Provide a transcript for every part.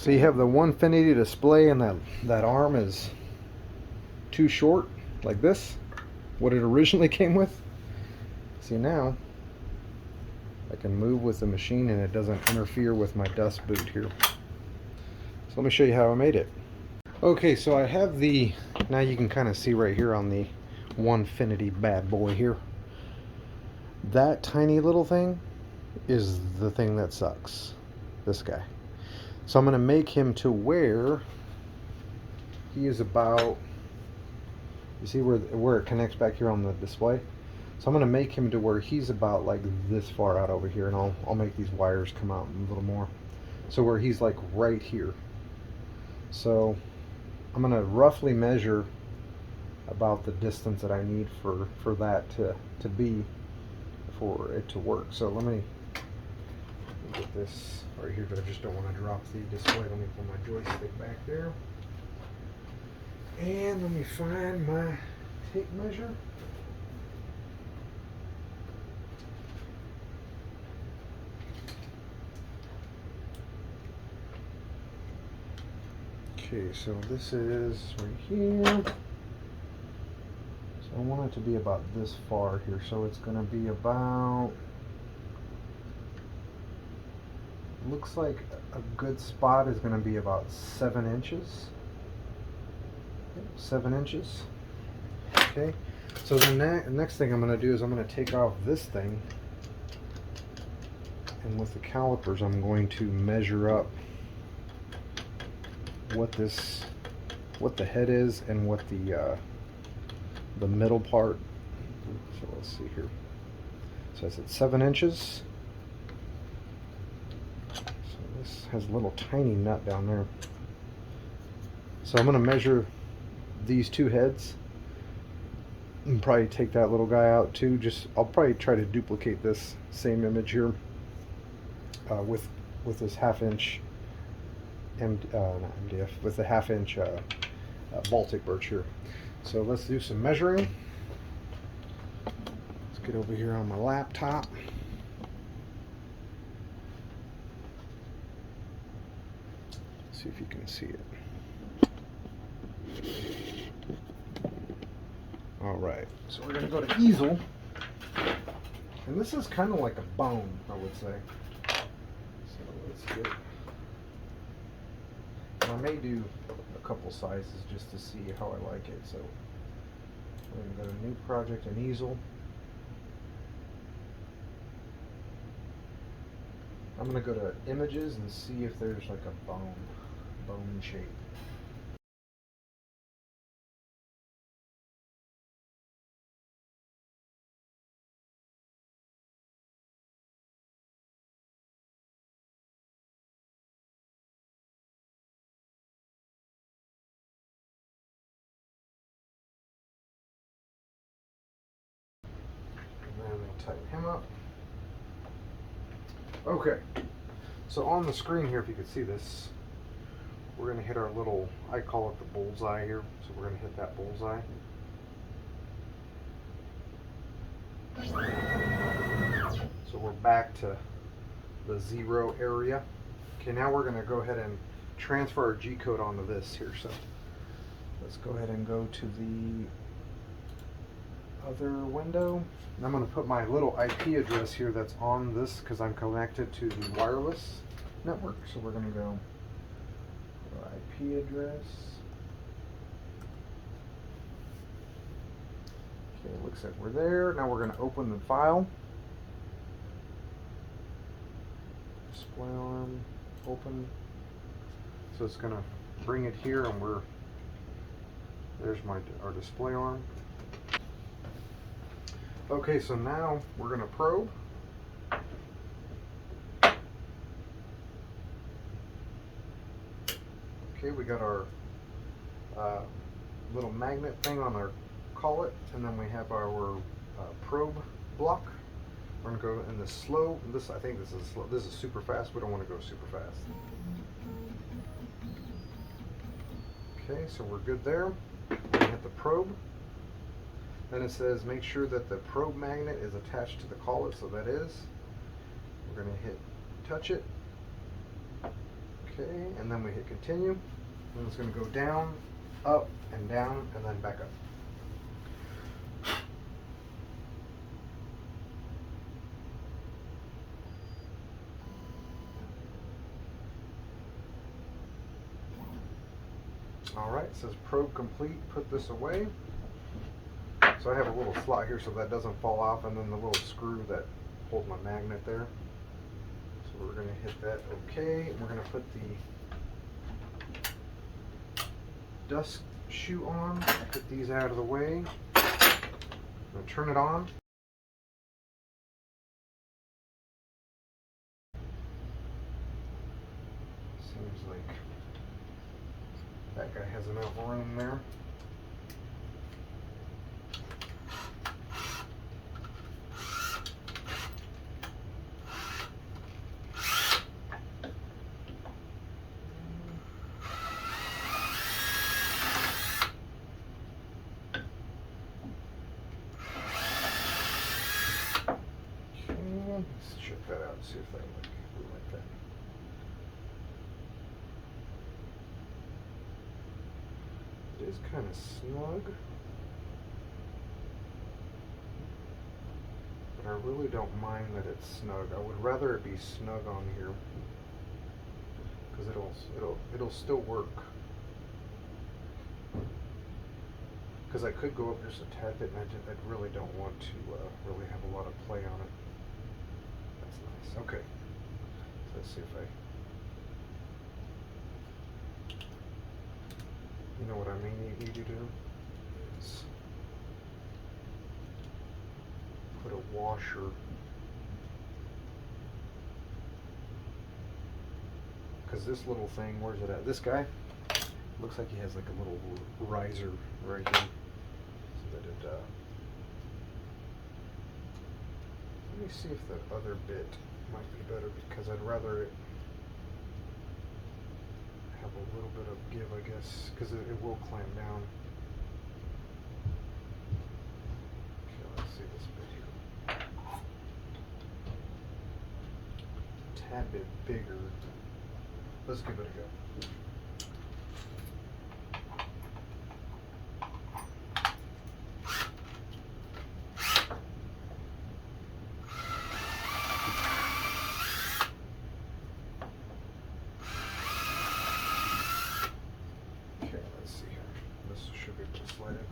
So you have the Onefinity display, and that arm is too short, like this, what it originally came with. See, now I can move with the machine and it doesn't interfere with my dust boot here. So let me show you how I made it. Okay, so I have the, now you can kind of see right here on the Onefinity bad boy here. That tiny little thing is the thing that sucks. This guy. So I'm going to make him to where he is about, you see where it connects back here on the display? So I'm going to make him to where he's about like this far out over here, and I'll make these wires come out a little more. So where he's like right here. So I'm going to roughly measure about the distance that I need for that to be for it to work. So let me get this right here, but I just don't want to drop the display. Let me pull my joystick back there. And let me find my tape measure. Okay, so this is right here. So I want it to be about this far here. So it's going to be about, looks like a good spot is going to be about 7 inches. 7 inches. Okay, so the next thing I'm going to do is I'm going to take off this thing, and with the calipers I'm going to measure up what the head is and what the middle part. So let's see here. So it's at 7 inches. So this has a little tiny nut down there. So I'm going to measure these two heads and probably take that little guy out too. I'll probably try to duplicate this same image here with this half-inch not MDF, with the half-inch Baltic birch here. So let's do some measuring. Let's get over here on my laptop. See if you can see it. All right, so we're going to go to easel, and this is kind of like a bone, I would say. So let's get, I may do a couple sizes just to see how I like it. So we're going to go to new project and easel. I'm going to go to images and see if there's like a bone shape. And then I'll tighten him up. Okay, so on the screen here, if you could see this, we're going to hit our little, I call it the bullseye here, so we're going to hit that bullseye. So we're back to the 0 area. Okay, now we're going to go ahead and transfer our G-code onto this here. So let's go ahead and go to the other window. And I'm going to put my little IP address here that's on this because I'm connected to the wireless network. So we're going to go IP address. Okay, it looks like we're there. Now we're going to open the file. Display arm, open. So it's going to bring it here, and there's our display arm. Okay, so now we're going to probe. Okay, we got our little magnet thing on our collet, and then we have our probe block. We're going to go in the slow. I think this is slow. This is super fast. We don't want to go super fast. Okay, so we're good there. We're going to hit the probe. Then it says make sure that the probe magnet is attached to the collet, so that is. We're going to hit touch it. Okay, Okay, and then we hit continue. And it's going to go down, up, and down, and then back up. Alright, it says probe complete, put this away. So I have a little slot here so that doesn't fall off, and then the little screw that holds my magnet there. So we're going to hit that OK, and we're going to put the dust shoe on, put these out of the way. I'm going to turn it on. Seems like that guy has enough room there. Let's check that out and see if that like that. It is kind of snug, but I really don't mind that it's snug. I would rather it be snug on here because it'll still work. Because I could go up just a tad bit, and I really don't want to really have a lot of play on it. That's nice. Okay. So let's see if I... You know what I mean you need to do? Is put a washer. Because this little thing, where's it at? This guy looks like he has like a little riser right here. So that it, let me see if the other bit might be better, because I'd rather it have a little bit of give, I guess, because it will clamp down. Okay, let's see this bit here. A tad bit bigger. Let's give it a go.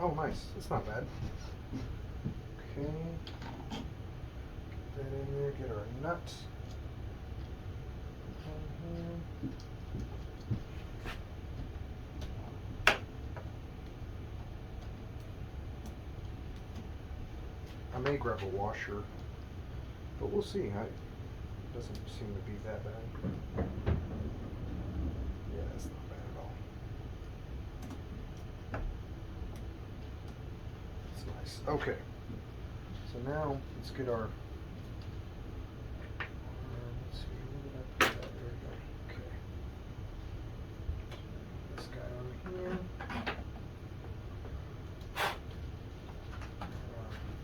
Oh, nice. It's not bad. Okay. Get that in there. Get our nut. I may grab a washer, but we'll see. It doesn't seem to be that bad. Yeah, it's not bad at all. Nice. Okay. So now let's get our. Let's see. Where did I put that? There we go. Okay. This guy on here.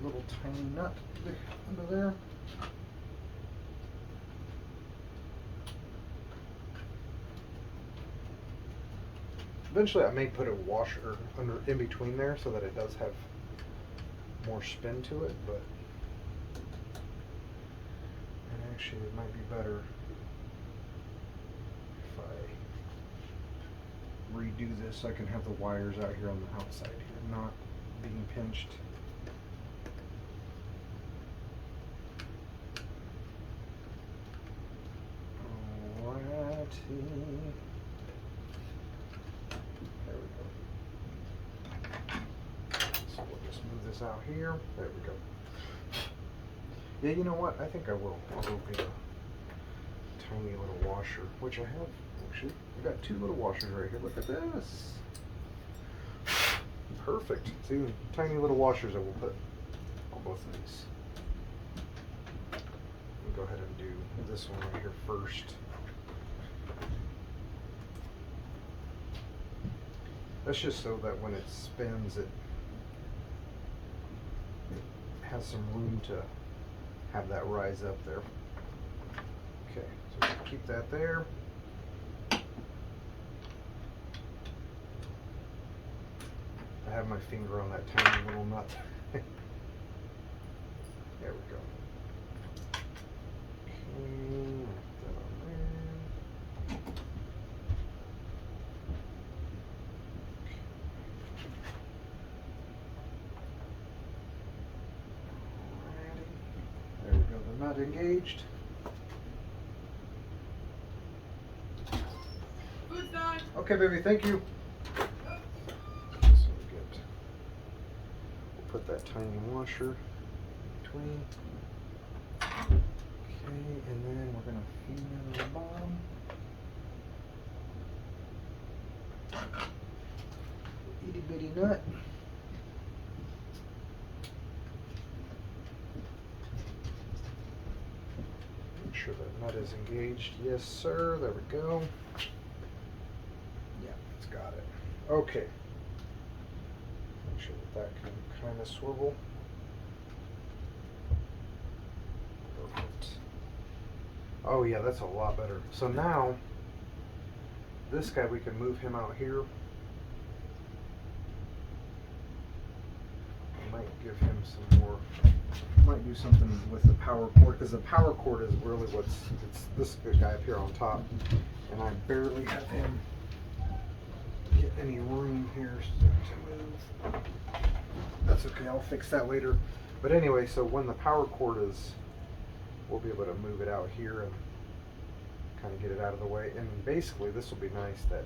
Little tiny nut under there. Eventually, I may put a washer under in between there so that it does have more spin to it, but and actually it might be better if I redo this so I can have the wires out here on the outside here, not being pinched. Alrighty. There we go. So we'll just move this out here. There we go. Yeah, you know what? I think I will. I'll go get a tiny little washer, which I have. Actually, I got two little washers right here. Look at this. Perfect. See, tiny little washers I will put on both of these. We'll go ahead and do this one right here first. That's just so that when it spins, it has some room to have that rise up there. Okay, so keep that there. have my finger on that tiny little nut. There we go. Okay, put that on there. Alrighty. There we go, the nut engaged. Okay, baby, thank you. So we'll put that tiny washer between. Okay, and then we're going to feed in the bottom. Itty bitty nut. Make sure that nut is engaged. Yes, sir. There we go. Yeah, it's got it. Okay. Make sure that can kind of swivel. Perfect. Oh yeah, that's a lot better. So now, this guy, we can move him out here. I might give him some more, might do something with the power cord, because the power cord is really what's, it's this good guy up here on top, and I barely have him get any room here to move. That's okay, I'll fix that later. But anyway, so when the power cord is, we'll be able to move it out here and kind of get it out of the way. And basically this will be nice that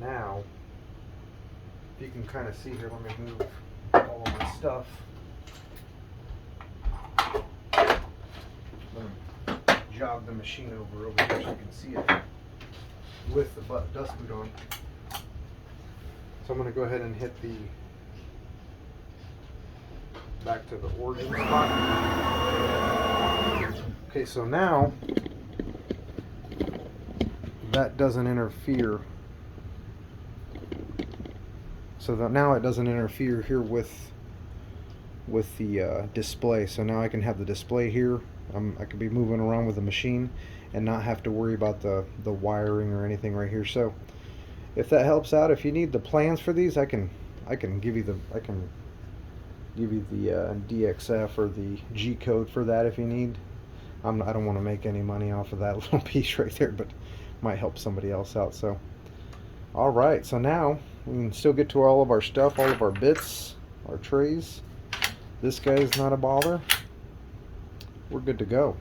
now, if you can kind of see here, let me move all of my stuff. Let me jog the machine over here so you can see it with the dust boot on. So I'm going to go ahead and hit the back to the origin spot. Okay, so now that doesn't interfere. So that now it doesn't interfere here with the display. So now I can have the display here. I could be moving around with the machine and not have to worry about the wiring or anything right here. So if that helps out, if you need the plans for these, I can give you the DXF or the G code for that if you need. I don't want to make any money off of that little piece right there, but might help somebody else out. So alright, so now we can still get to all of our stuff, all of our bits, our trays. This guy's not a bother. We're good to go.